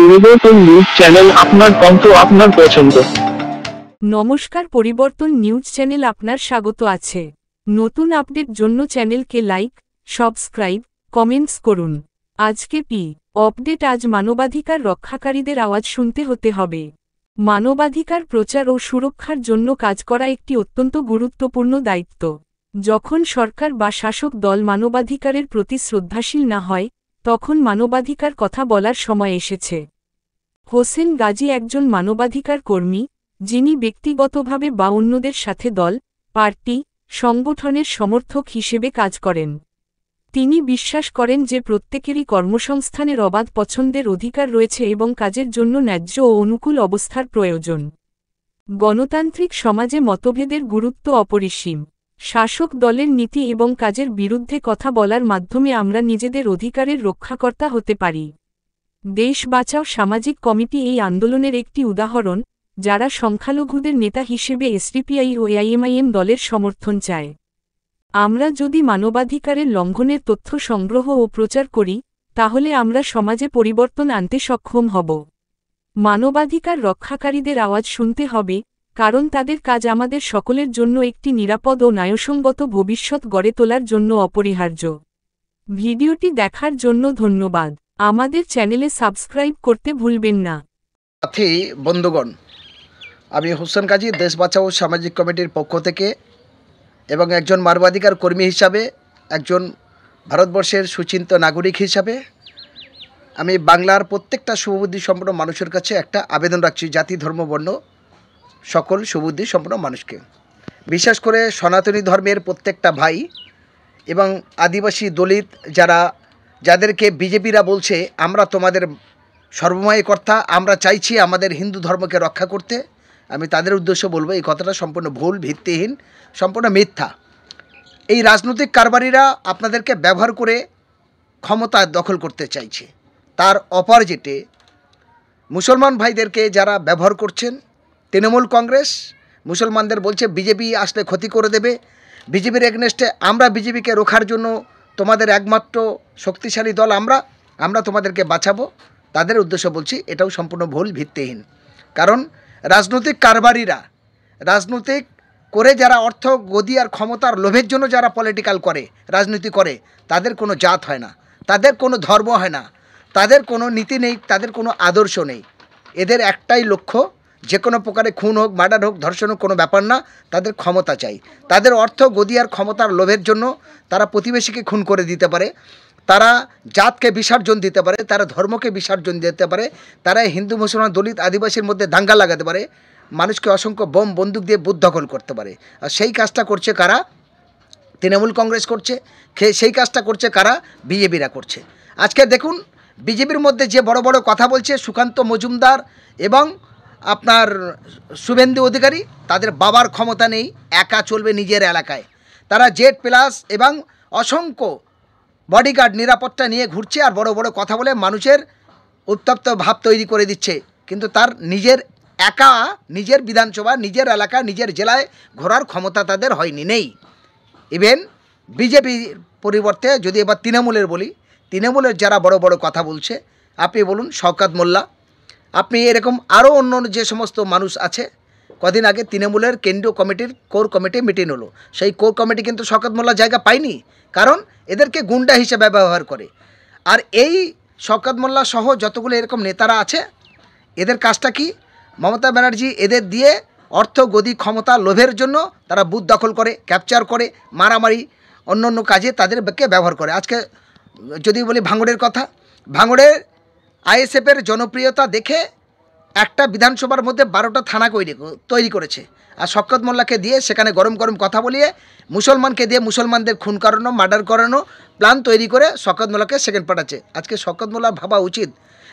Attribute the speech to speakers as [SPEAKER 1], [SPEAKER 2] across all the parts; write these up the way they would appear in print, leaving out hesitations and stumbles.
[SPEAKER 1] পরিবর্তন news channel, আপনার কণ্ঠ, আপনার পছন্দ।
[SPEAKER 2] নমস্কার, পরিবর্তন নিউজ চ্যানেল আপনার স্বাগত আছে। নতুন আপডেট জন্য চ্যানেলকে লাইক, সাবস্ক্রাইব, কমেন্টস করুন। আজকে আপডেট। আজ মানবাধিকার রক্ষাকারীদের আওয়াজ শুনতে হতে হবে। মানবাধিকার প্রচার ও সুরক্ষার জন্য কাজ করা একটি অত্যন্ত গুরুত্বপূর্ণ দায়িত্ব। যখন সরকার বা শাসক দল মানবাধিকারের প্রতি শ্রদ্ধাশীল না হয়, তখন মানবাধিকার কথা বলার সময় এসেছে। হোসেন গাজী একজন মানবাধিকার কর্মী, যিনি ব্যক্তিগতভাবে বা অন্যদের সাথে দল, পার্টি, সংগঠনের সমর্থক হিসেবে কাজ করেন। তিনি বিশ্বাস করেন যে প্রত্যেকেরই কর্মসংস্থানের অবাধ পছন্দের অধিকার রয়েছে এবং কাজের জন্য ন্যায্য ও অনুকূল অবস্থার প্রয়োজন। গণতান্ত্রিক সমাজে মতভেদের গুরুত্ব অপরিসীম। শাসক দলের নীতি এবং কাজের বিরুদ্ধে কথা বলার মাধ্যমে আমরা নিজেদের অধিকারের রক্ষাকর্তা হতে পারি। দেশ বাঁচাও সামাজিক কমিটি এই আন্দোলনের একটি উদাহরণ, যারা সংখ্যালঘুদের নেতা হিসেবে এসডিপিআই ও এআইএমআইএম দলের সমর্থন চায়। আমরা যদি মানবাধিকারের লঙ্ঘনের তথ্য সংগ্রহ ও প্রচার করি, তাহলে আমরা সমাজে পরিবর্তন আনতে সক্ষম হব। মানবাধিকার রক্ষাকারীদের আওয়াজ শুনতে হবে, কারণ তাদের কাজ আমাদের সকলের জন্য একটি নিরাপদ ও ন্যায়সঙ্গত ভবিষ্যৎ গড়ে তোলার জন্য অপরিহার্য। ভিডিওটি দেখার জন্য ধন্যবাদ। আমাদের চ্যানেলে সাবস্ক্রাইব করতে ভুলবেন না।
[SPEAKER 3] সাথী বন্ধুগণ, আমি হোসেন গাজী দেশ বাঁচাও সামাজিক কমিটির পক্ষ থেকে এবং একজন মানবাধিকার কর্মী হিসাবে, একজন ভারতবর্ষের সুচিন্ত নাগরিক হিসাবে আমি বাংলার প্রত্যেকটা শুভবুদ্ধি সম্পন্ন মানুষের কাছে একটা আবেদন রাখছি, জাতি ধর্ম বর্ণ সকল সুবুদ্ধি সম্পন্ন মানুষকে, বিশেষ করে সনাতনী ধর্মের প্রত্যেকটা ভাই এবং আদিবাসী দলিত যাদেরকে বিজেপিরা বলছে আমরা তোমাদের সর্বময় কর্তা, আমরা চাইছি আমাদের হিন্দু ধর্মকে রক্ষা করতে, আমি তাদের উদ্দেশ্যে বলবো এই কথাটা সম্পূর্ণ ভুল, ভিত্তিহীন, সম্পূর্ণ মিথ্যা। এই রাজনৈতিক কারবারিরা আপনাদেরকে ব্যবহার করে ক্ষমতা দখল করতে চাইছে। তার অপোজিটে মুসলমান ভাইদেরকে যারা ব্যবহার করছেন, তৃণমূল কংগ্রেস মুসলমানদের বলছে বিজেপি আসলে ক্ষতি করে দেবে, বিজেপির এগনেস্টে আমরা বিজেপিকে রোখার জন্য তোমাদের একমাত্র শক্তিশালী দল আমরা তোমাদেরকে বাঁচাবো, তাদের উদ্দেশ্য বলছি এটাও সম্পূর্ণ ভুল, ভিত্তিহীন। কারণ রাজনৈতিক কারবারিরা, রাজনৈতিক করে যারা অর্থ, গদি আর ক্ষমতার লোভের জন্য যারা পলিটিক্যাল করে, রাজনীতি করে, তাদের কোনো জাত হয় না, তাদের কোনো ধর্ম হয় না, তাদের কোনো নীতি নেই, তাদের কোনো আদর্শ নেই। এদের একটাই লক্ষ্য, যে কোনো প্রকারে খুন হোক, মার্ডার হোক, ধর্ষণ হোক, কোনো ব্যাপার না, তাদের ক্ষমতা চাই। তাদের অর্থ, গদি আর ক্ষমতার লোভের জন্য তারা প্রতিবেশীকে খুন করে দিতে পারে, তারা জাতকে বিসর্জন দিতে পারে, তারা ধর্মকে বিসর্জন দিতে পারে, তারা হিন্দু মুসলমান দলিত আদিবাসীর মধ্যে দাঙ্গা লাগাতে পারে, মানুষকে অসংখ্য বোম বন্দুক দিয়ে বুথ দখল করতে পারে। আর সেই কাজটা করছে কারা? তৃণমূল কংগ্রেস করছে। সেই কাজটা করছে কারা? বিজেপিরা করছে। আজকে দেখুন বিজেপির মধ্যে যে বড় বড় কথা বলছে সুকান্ত মজুমদার এবং আপনার শুভেন্দু অধিকারী, তাদের বাবার ক্ষমতা নেই, একা চলবে নিজের এলাকায়। তারা জেড প্লাস এবং অসংখ্য বডিগার্ড নিরাপত্তা নিয়ে ঘুরছে আর বড় বড় কথা বলে মানুষের উত্তপ্ত ভাব তৈরি করে দিচ্ছে, কিন্তু তার নিজের বিধানসভা, নিজের এলাকা, নিজের জেলায় ঘোরার ক্ষমতা তাদের হয়নি, নেই। ইভেন বিজেপির পরিবর্তে যদি এবার তৃণমূলের বলি, তৃণমূলের যারা বড় বড় কথা বলছে, আপনি বলুন শওকত মোল্লা, আপনি এরকম আরও অন্য যে সমস্ত মানুষ আছে। কদিন আগে তৃণমূলের কেন্দ্রীয় কমিটির কোর কমিটি মিটিং হলো, সেই কোর কমিটি কিন্তু শওকত মোল্লা জায়গা পায়নি, কারণ এদেরকে গুন্ডা হিসেবে ব্যবহার করে। আর এই শওকত মোল্লা সহ যতগুলো এরকম নেতারা আছে, এদের কাজটা কি? মমতা ব্যানার্জি এদের দিয়ে অর্থ, গদি, ক্ষমতা, লোভের জন্য তারা বুথ দখল করে, ক্যাপচার করে, মারামারি, অন্য অন্য কাজে তাদেরকে ব্যবহার করে। আজকে যদি বলি ভাঙড়ের কথা, ভাঙড়ের আইএসএফের জনপ্রিয়তা দেখে একটা বিধানসভার মধ্যে 12টা থানা তৈরি করেছে, আর শওকত মোল্লাকে দিয়ে সেখানে গরম গরম কথা বলিয়ে মুসলমানকে দিয়ে মুসলমানদের খুন করানো, মার্ডার করানো প্ল্যান তৈরি করে শওকত মোল্লাকে সেকেন্ড পাঠাচ্ছে। আজকে শওকত মোল্লার ভাবা উচিত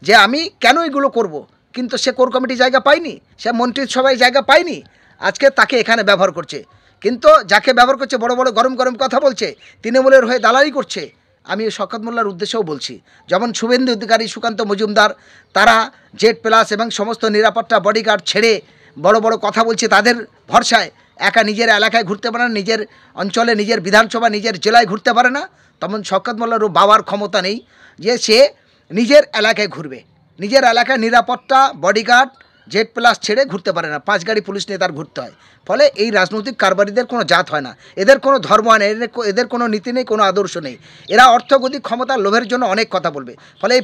[SPEAKER 3] যে আমি কেন এগুলো করব, কিন্তু সে কোর কমিটি জায়গা পায়নি, সে মন্ত্রীর সভায় জায়গা পায়নি, আজকে তাকে এখানে ব্যবহার করছে। কিন্তু যাকে ব্যবহার করছে, বড় বড় গরম গরম কথা বলছে, তৃণমূলের হয়ে দালালি করছে, আমি শওকত মোল্লার উদ্দেশ্যেও বলছি, যেমন শুভেন্দু অধিকারী, সুকান্ত মজুমদার, তারা জেড প্লাস এবং সমস্ত নিরাপত্তা বডিগার্ড ছেড়ে বড় বড় কথা বলছে, তাদের ভরসায় একা নিজের এলাকায় ঘুরতে পারে না, নিজের অঞ্চলে, নিজের বিধানসভা, নিজের জেলায় ঘুরতে পারে না, তেমন শওকত মোল্লারও বাবার ক্ষমতা নেই যে সে নিজের এলাকায় ঘুরবে। নিজের এলাকায় নিরাপত্তা বডিগার্ড জেড প্লাস ছেড়ে ঘুরতে পারে না, 5 গাড়ি পুলিশ নিয়ে তার ঘুরতে হয়। ফলে এই রাজনৈতিক কারবারিদের কোনো জাত হয় না, এদের কোনো ধর্ম হয় না, এদের কোনো নীতি নেই, কোনো আদর্শ নেই। এরা অর্থগতি ক্ষমতার লোভের জন্য অনেক কথা বলবে। ফলে এই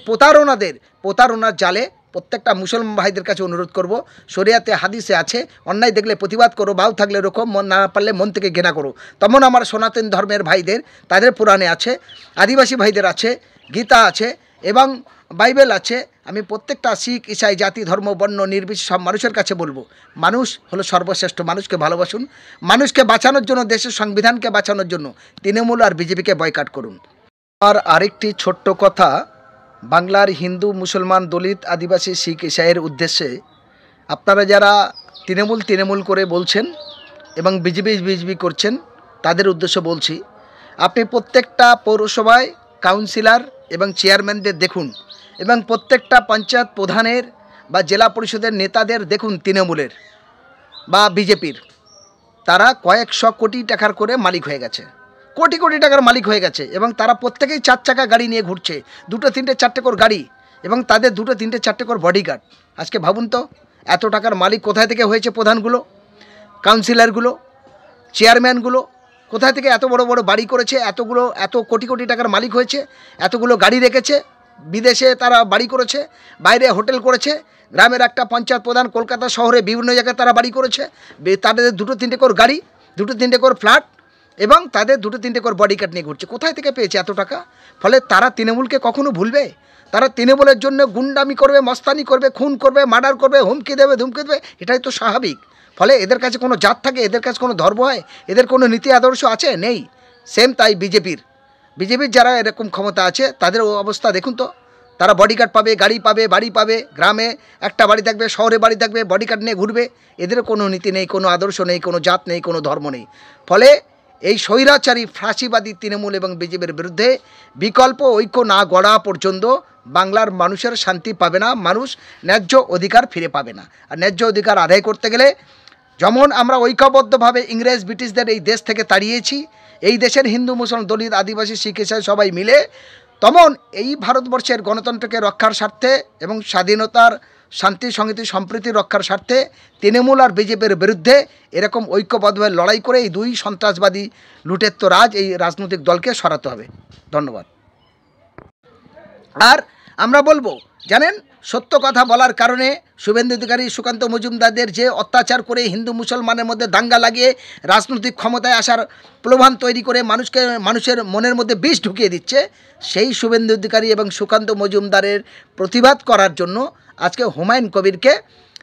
[SPEAKER 3] প্রতারণার জালে প্রত্যেকটা মুসলমান ভাইদের কাছে অনুরোধ করব, শরিয়াতে হাদিসে আছে, অন্যায় দেখলে প্রতিবাদ করো, বাউ থাকলে রকো, মন না পারলে মন থেকে ঘৃণা করো। তেমন আমার সনাতন ধর্মের ভাইদের, তাদের পুরাণে আছে, আদিবাসী ভাইদের আছে, গীতা আছে এবং বাইবেল আছে। আমি প্রত্যেকটা শিখ ইসাই জাতি ধর্ম বর্ণ নির্বিশেষে সব মানুষের কাছে বলবো, মানুষ হলো সর্বশ্রেষ্ঠ, মানুষকে ভালোবাসুন, মানুষকে বাঁচানোর জন্য, দেশের সংবিধানকে বাঁচানোর জন্য তৃণমূল আর বিজেপিকে বয়কট করুন। আর আরেকটি ছোট্ট কথা বাংলার হিন্দু মুসলমান দলিত আদিবাসী শিখ ইসাইয়ের উদ্দেশ্যে, আপনারা যারা তৃণমূল করে বলছেন এবং বিজেপি করছেন, তাদের উদ্দেশ্য বলছি, আপনি প্রত্যেকটা পৌরসভায় কাউন্সিলর এবং চেয়ারম্যানদের দেখুন এবং প্রত্যেকটা পঞ্চায়েত প্রধানের বা জেলা পরিষদের নেতাদের দেখুন, তৃণমূলের বা বিজেপির, তারা কয়েকশো কোটি টাকার করে মালিক হয়ে গেছে, কোটি কোটি টাকার মালিক হয়ে গেছে এবং তারা প্রত্যেকেই 4 চাকা গাড়ি নিয়ে ঘুরছে, 2, 3, 4 করে গাড়ি এবং তাদের 2, 3, 4 করে বডিগার্ড। আজকে ভাবুন তো, এত টাকার মালিক কোথায় থেকে হয়েছে? প্রধানগুলো, কাউন্সিলরগুলো, চেয়ারম্যানগুলো কোথায় থেকে এত বড় বড় বাড়ি করেছে, এত কোটি কোটি টাকার মালিক হয়েছে, এতগুলো গাড়ি রেখেছে, বিদেশে তারা বাড়ি করেছে, বাইরে হোটেল করেছে, গ্রামের একটা পঞ্চায়েত প্রধান কলকাতা শহরে বিভিন্ন জায়গায় তারা বাড়ি করেছে, তাদের 2, 3 করে গাড়ি, 2, 3 করে ফ্ল্যাট এবং তাদের 2, 3 করে বডিগার্ড নিয়ে ঘুরছে। কোথায় থেকে পেয়েছে এত টাকা? ফলে তারা তৃণমূলকে কখনো ভুলবে? তারা তৃণমূলের জন্য গুন্ডামি করবে, মস্তানি করবে, খুন করবে, মার্ডার করবে, হুমকি দেবে, এটাই তো স্বাভাবিক। ফলে এদের কাছে কোনো জাত থাকে, এদের কাছে কোনো ধর্ম হয়, এদের কোনো নীতি আদর্শ আছে? নেই। সেম তাই বিজেপির যারা এরকম ক্ষমতা আছে, তাদের অবস্থা দেখুন তো, তারা বডিগার্ড পাবে, গাড়ি পাবে, বাড়ি পাবে, গ্রামে একটা বাড়ি থাকবে, শহরে বাড়ি থাকবে, বডিগার্ড নিয়ে ঘুরবে। এদের কোনো নীতি নেই, কোনো আদর্শ নেই, কোনো জাত নেই, কোনো ধর্ম নেই। ফলে এই স্বৈরাচারী ফাঁসিবাদী তৃণমূল এবং বিজেপির বিরুদ্ধে বিকল্প ঐক্য না গড়া পর্যন্ত বাংলার মানুষের শান্তি পাবে না, মানুষ ন্যায্য অধিকার ফিরে পাবে না। আর ন্যায্য অধিকার আদায় করতে গেলে যেমন আমরা ঐক্যবদ্ধভাবে ইংরেজ ব্রিটিশদের এই দেশ থেকে তাড়িয়েছি, এই দেশের হিন্দু মুসলমান দলিত আদিবাসী শিখ ইসাই সবাই মিলে, তেমন এই ভারতবর্ষের গণতন্ত্রকে রক্ষার স্বার্থে এবং স্বাধীনতার শান্তি সংহতি সম্প্রীতি রক্ষার স্বার্থে তৃণমূল আর বিজেপির বিরুদ্ধে এরকম ঐক্যবদ্ধভাবে লড়াই করে এই 2 সন্ত্রাসবাদী লুটের তো রাজ এই রাজনৈতিক দলকে সরাতে হবে। ধন্যবাদ। আর আমরা বলবো, জানেন, সত্য কথা বলার কারণে শুভেন্দু অধিকারী, সুকান্ত মজুমদারদের যে অত্যাচার করে হিন্দু মুসলমানের মধ্যে দাঙ্গা লাগিয়ে রাজনৈতিক ক্ষমতায় আসার প্রলোভন তৈরি করে মানুষের মনের মধ্যে বিষ ঢুকিয়ে দিচ্ছে, সেই শুভেন্দু অধিকারী এবং সুকান্ত মজুমদারের প্রতিবাদ করার জন্য আজকে হুমায়ুন কবিরকে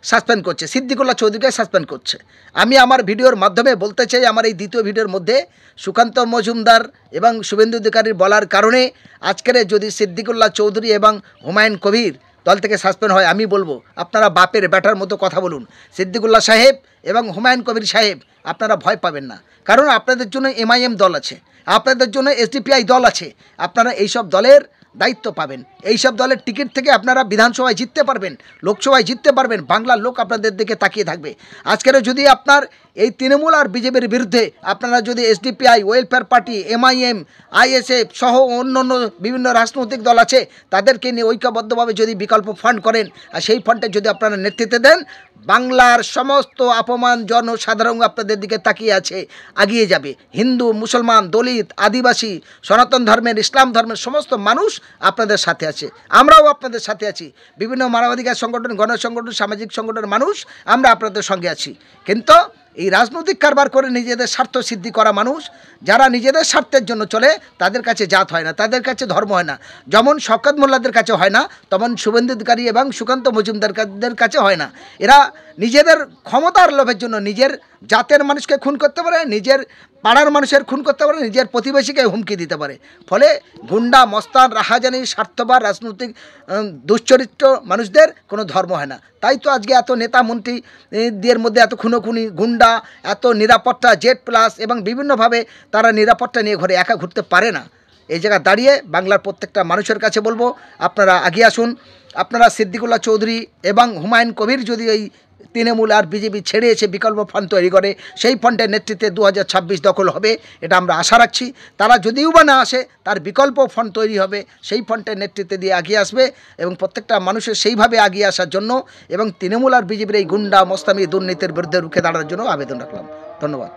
[SPEAKER 3] সাসপেন্ড করছে, সিদ্দিকুল্লাহ চৌধুরীকে সাসপেন্ড করছে। আমি আমার ভিডিওর মাধ্যমে বলতে চাই, আমার এই দ্বিতীয় ভিডিওর মধ্যে সুকান্ত মজুমদার এবং শুভেন্দু অধিকারীর বলার কারণে আজকের যদি সিদ্দিকুল্লাহ চৌধুরী এবং হুমায়ুন কবির দল থেকে সাসপেন্ড হয়, আমি বলবো আপনারা বাপের ব্যাটার মতো কথা বলুন। সিদ্দিকুল্লাহ সাহেব এবং হুমায়ুন কবির সাহেব, আপনারা ভয় পাবেন না, কারণ আপনাদের জন্য MIM দল আছে, আপনাদের জন্য SDPI দল আছে, আপনারা এইসব দলের দায়িত্ব পাবেন, এইসব দলের টিকিট থেকে আপনারা বিধানসভায় জিততে পারবেন, লোকসভায় জিততে পারবেন, বাংলার লোক আপনাদের দিকে তাকিয়ে থাকবে। আজকের যদি আপনার এই তৃণমূল আর বিজেপির বিরুদ্ধে আপনারা যদি SDPI, welfare party, MIM, ISF সহ অন্য বিভিন্ন রাজনৈতিক দল আছে, তাদেরকে নিয়ে ঐক্যবদ্ধভাবে যদি বিকল্প ফান্ড করেন আর সেই ফান্ডে যদি আপনারা নেতৃত্ব দেন, বাংলার সমস্ত অপমান জনসাধারণ আপনাদের দিকে তাকিয়ে আছে, এগিয়ে যাবে। হিন্দু মুসলমান দলিত আদিবাসী সনাতন ধর্মের ইসলাম ধর্মের সমস্ত মানুষ আপনাদের সাথে আছে, আমরাও আপনাদের সাথে আছি। বিভিন্ন মানবাধিকার সংগঠন, গণসংগঠন, সামাজিক সংগঠনের মানুষ আমরা আপনাদের সঙ্গে আছি। কিন্তু এই রাজনৈতিক কারবার করে নিজেদের স্বার্থ সিদ্ধি করা মানুষ, যারা নিজেদের স্বার্থের জন্য চলে, তাদের কাছে জাত হয় না, তাদের কাছে ধর্ম হয় না। যেমন শওকত মোল্লাদের কাছে হয় না, তেমন শুভেন্দু অধিকারী এবং সুকান্ত মজুমদারদের কাছে হয় না। এরা নিজেদের ক্ষমতার লোভের জন্য নিজের জাতের মানুষকে খুন করতে পারে, নিজের পাড়ার মানুষের খুন করতে পারে, নিজের প্রতিবেশীকে হুমকি দিতে পারে। ফলে গুন্ডা মস্তান রাহাজানি স্বার্থবার রাজনৈতিক দুশ্চরিত্র মানুষদের কোনো ধর্ম হয় না। তাই তো আজকে এত নেতা মন্ত্রীদের মধ্যে এত খুনোখুনি, গুন্ডা, এত নিরাপত্তা, জেড প্লাস এবং বিভিন্নভাবে তারা নিরাপত্তা নিয়ে ঘরে একা ঘুরতে পারে না। এই জায়গায় দাঁড়িয়ে বাংলার প্রত্যেকটা মানুষের কাছে বলবো, আপনারা এগিয়ে আসুন, আপনারা সিদ্দিকুল্লাহ চৌধুরী এবং হুমায়ুন কবির যদি এই তৃণমূল আর বিজেপি ছেড়ে এসে বিকল্প ফ্রন্ট তৈরি করে, সেই ফ্রন্টের নেতৃত্বে 2026 দখল হবে, এটা আমরা আশা রাখছি। তারা যদিও বা না আসে, তার বিকল্প ফ্রন্ট তৈরি হবে, সেই ফ্রন্টের নেতৃত্বে দিয়ে এগিয়ে আসবে এবং প্রত্যেকটা মানুষের সেইভাবে এগিয়ে আসার জন্য এবং তৃণমূল আর বিজেপির এই গুন্ডা মস্তামি দুর্নীতির বিরুদ্ধে রুখে দাঁড়ানোর জন্য আবেদন রাখলাম। ধন্যবাদ।